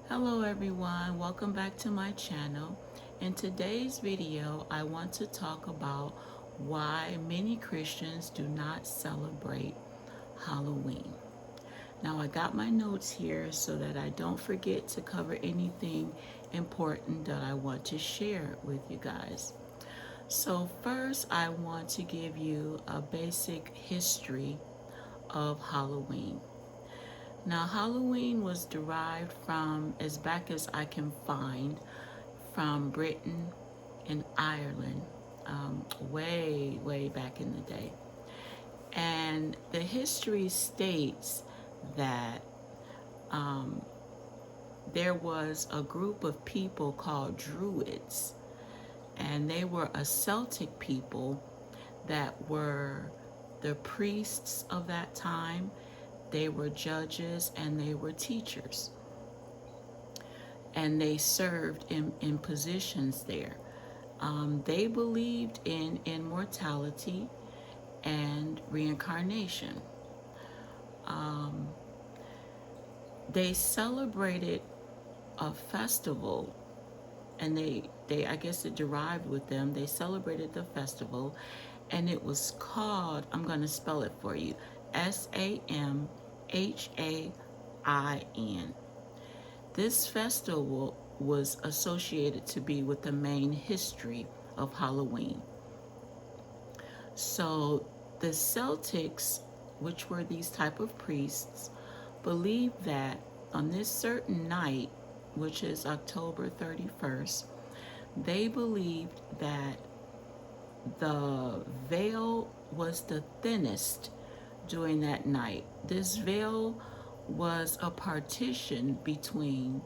Hello everyone, welcome back to my channel. In today's video, I want to talk about why many Christians do not celebrate Halloween. Now I got my notes here so that I don't forget to cover anything important that I want to share with you guys. So first, I want to give you a basic history of Halloween. Now, Halloween was derived from, as back as I can find, from Britain and Ireland, way back in the day. And the history states that there was a group of people called Druids, and they were a Celtic people that were the priests of that time. They were judges and they were teachers. And they served in positions there. They believed in immortality and reincarnation. They celebrated a festival, and they I guess it derived with them. They celebrated the festival, and it was called, I'm going to spell it for you, Samhain. This festival was associated to be with the main history of Halloween. So the Celtics, which were these type of priests, believed that on this certain night, which is October 31st, they believed that the veil was the thinnest during that night. This veil was a partition between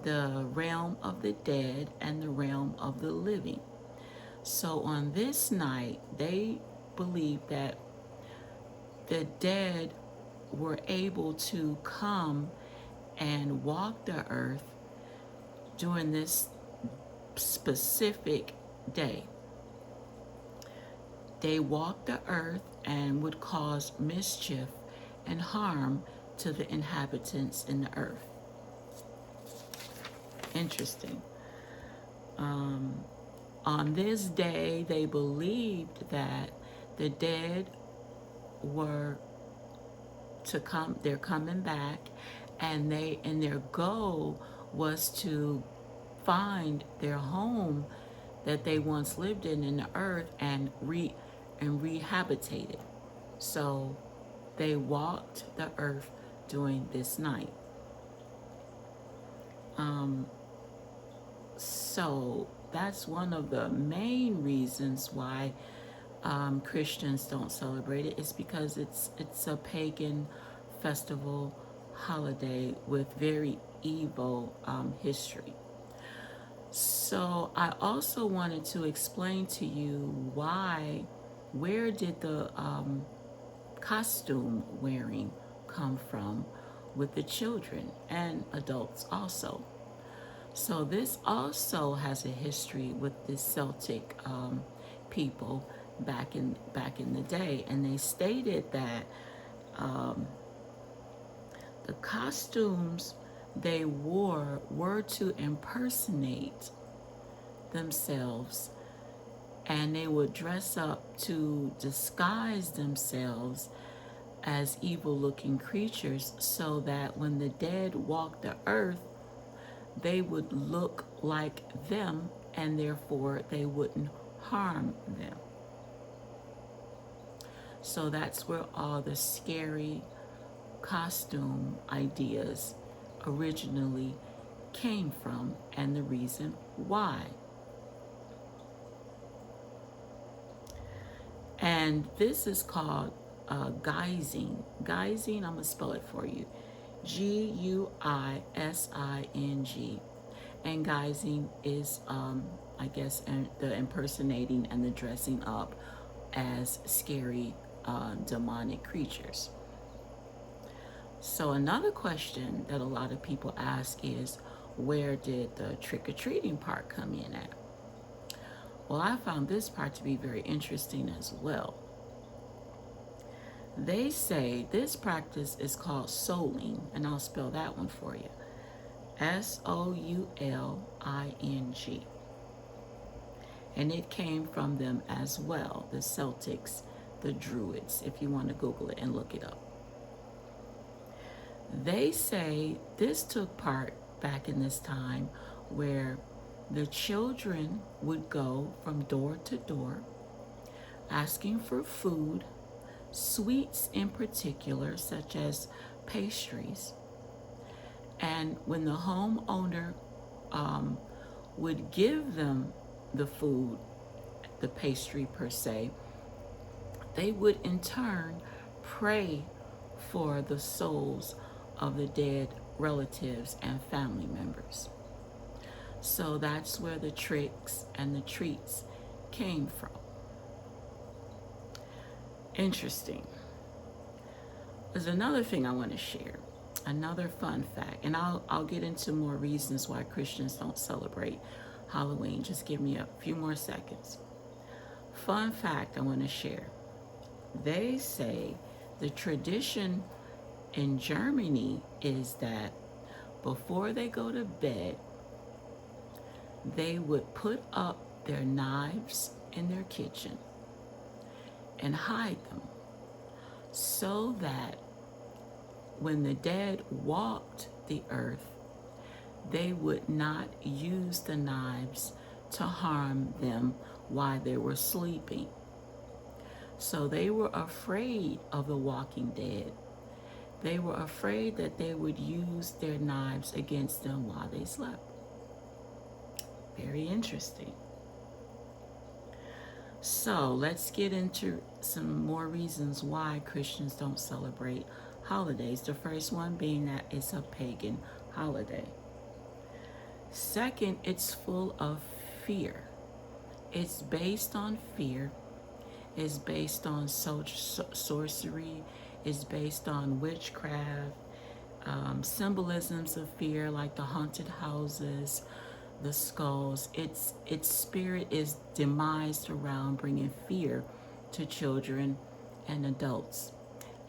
the realm of the dead and the realm of the living. So on this night, they believed that the dead were able to come and walk the earth during this specific day. They walked the earth and would cause mischief and harm to the inhabitants in the earth. Interesting. On this day, they believed that the dead were to come, they're coming back, and their goal was to find their home that they once lived in the earth and rehabilitate it. So they walked the earth during this night. So that's one of the main reasons why Christians don't celebrate it. It's because it's a pagan festival holiday with very evil history. So I also wanted to explain to you where did the costume wearing come from with the children and adults also. So this also has a history with the Celtic people back in the day, and they stated that the costumes they wore were to impersonate themselves, and they would dress up to disguise themselves as evil-looking creatures so that when the dead walked the earth, they would look like them and therefore they wouldn't harm them. So that's where all the scary costume ideas originally came from, and the reason why. And this is called guising. Guising, I'm going to spell it for you. Guising. And guising is, I guess, the impersonating and the dressing up as scary demonic creatures. So another question that a lot of people ask is, where did the trick-or-treating part come in at? Well, I found this part to be very interesting as well. They say this practice is called souling, and I'll spell that one for you. Souling. And it came from them as well, the Celtics, the Druids, if you want to Google it and look it up. They say this took part back in this time where the children would go from door to door asking for food, sweets in particular, such as pastries. And when the homeowner would give them the food, the pastry per se, they would in turn pray for the souls of the dead relatives and family members. So that's where the tricks and the treats came from. Interesting. There's another thing I want to share, another fun fact, and I'll get into more reasons why Christians don't celebrate Halloween. Just give me a few more seconds. Fun fact I want to share. They say the tradition in Germany is that before they go to bed, they would put up their knives in their kitchen and hide them so that when the dead walked the earth, they would not use the knives to harm them while they were sleeping. So they were afraid of the walking dead. They were afraid that they would use their knives against them while they slept. Very interesting. So let's get into some more reasons why Christians don't celebrate holidays. The first one being that it's a pagan holiday. Second, it's full of fear. It's based on fear. It's based on sorcery. It's based on witchcraft, symbolisms of fear like the haunted houses, the skulls. Its spirit is demised around bringing fear to children and adults.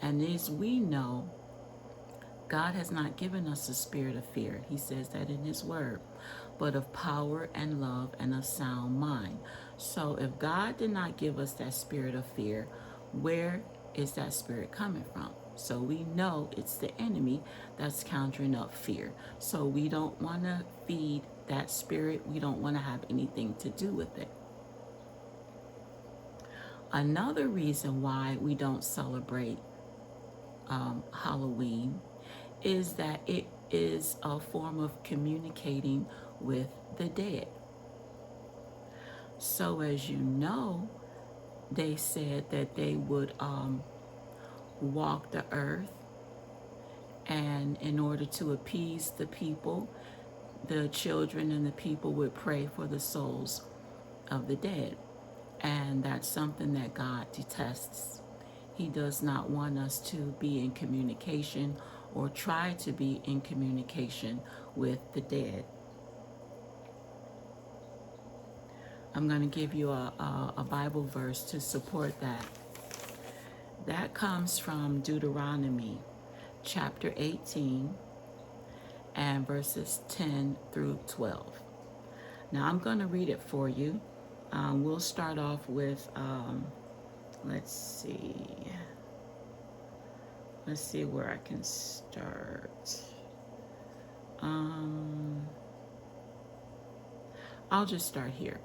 And as we know, God has not given us a spirit of fear. He says that in his word, but of power and love and a sound mind. So if God did not give us that spirit of fear, where is that spirit coming from? So we know it's the enemy that's conjuring up fear. So we don't want to feed that spirit. We don't want to have anything to do with it. Another reason why we don't celebrate Halloween is that it is a form of communicating with the dead. So as you know, they said that they would walk the earth, and in order to appease the people, the children and the people would pray for the souls of the dead. And that's something that God detests. He does not want us to be in communication or try to be in communication with the dead. I'm going to give you a Bible verse to support that. That comes from Deuteronomy chapter 18 and verses 10 through 12. Now I'm going to read it for you. We'll start off with, let's see where I can start. I'll just start here.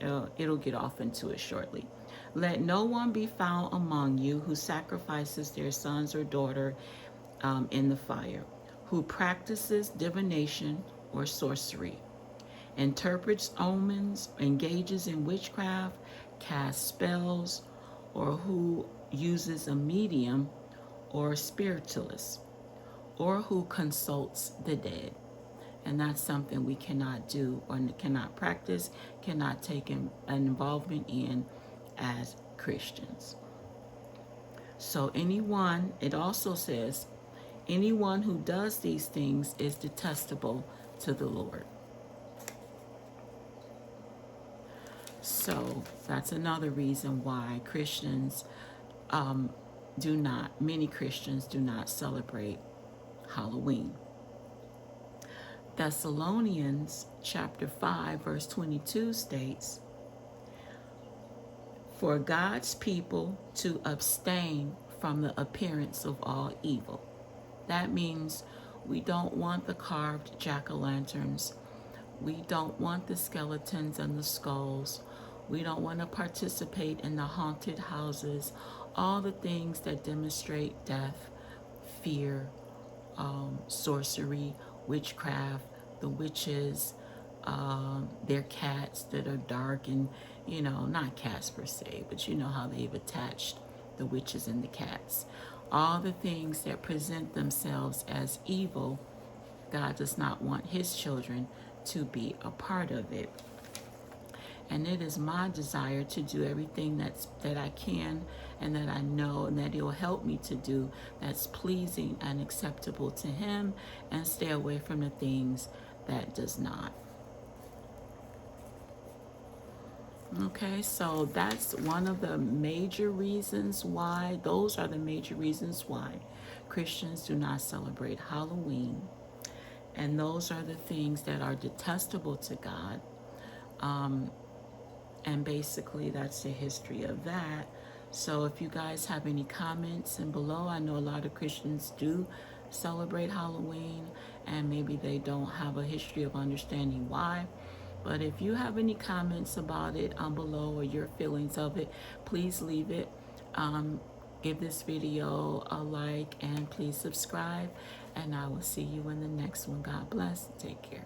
It'll get off into it shortly. Let no one be found among you who sacrifices their sons or daughter in the fire, who practices divination or sorcery, interprets omens, engages in witchcraft, casts spells, or who uses a medium or a spiritualist, or who consults the dead. And that's something we cannot do or cannot practice, cannot take an involvement in as Christians. So anyone, it also says, anyone who does these things is detestable to the Lord. So that's another reason why Christians many Christians do not celebrate Halloween. Thessalonians chapter 5 verse 22 states, for God's people to abstain from the appearance of all evil. That means we don't want the carved jack-o'-lanterns. We don't want the skeletons and the skulls. We don't want to participate in the haunted houses, all the things that demonstrate death, fear, sorcery, witchcraft, the witches, their cats that are dark and, not cats per se, but you know how they've attached the witches and the cats. All the things that present themselves as evil, God does not want his children to be a part of it. And it is my desire to do everything that I can and that I know and that he'll help me to do that's pleasing and acceptable to him, and stay away from the things that does not. Okay, so that's one of the major reasons why, those are the major reasons why Christians do not celebrate Halloween. And those are the things that are detestable to God. And basically that's the history of that. So if you guys have any comments and below, I know a lot of Christians do celebrate Halloween and maybe they don't have a history of understanding why. But if you have any comments about it below, or your feelings of it, please leave it. Give this video a like and please subscribe. And I will see you in the next one. God bless. Take care.